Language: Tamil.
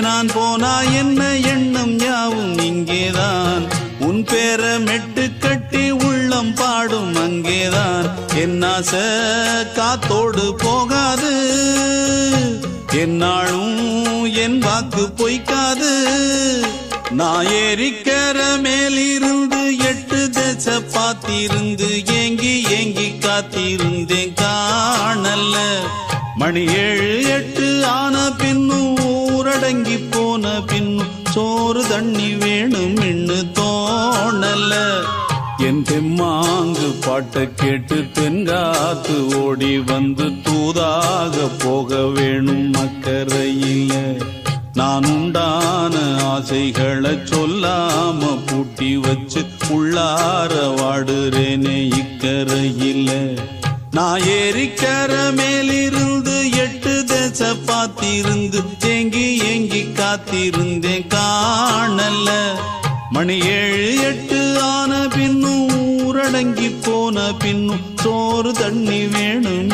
நான் போனா என்ன எண்ணம் யாவும் இங்கேதான் உன் பேர மெட்டு கட்டி உள்ளம் பாடும் அங்கேதான் என் ஆசை காத்தோடு போகாது என்னாலும் என் வாக்கு பொய்க்காது நான் ஏறிக்கர மேலிருந்து 8 தேச பாத்திருந்து ஏங்கி ஏங்கி காத்திருந்தேன் காணல்ல மணி 7 8 ஆன பின்னும் ஊரடங்கி போன பின்னும் சோறு தண்ணி வேணும் இன்னு தோணல்ல என் தெம்மாங்கு பாட்டை கேட்டு தென்காத்து ஓடி வந்து தூதாக போக வேணும் அக்கறையில நான் உண்டான ஆசைகளை சொல்லாம பூட்டி வச்சு உள்ளார வாடுறேனே இக்கரையில நான் ஏறிக்கர மேலிருந்து 8 தேச பாத்திருந்து ஏங்கி ஏங்கி காத்திருந்தேன் காணல்ல மணி 7 8 ஆன பின்னும் ஊரடங்கி போன பின்னும் சோறு தண்ணி வேணும்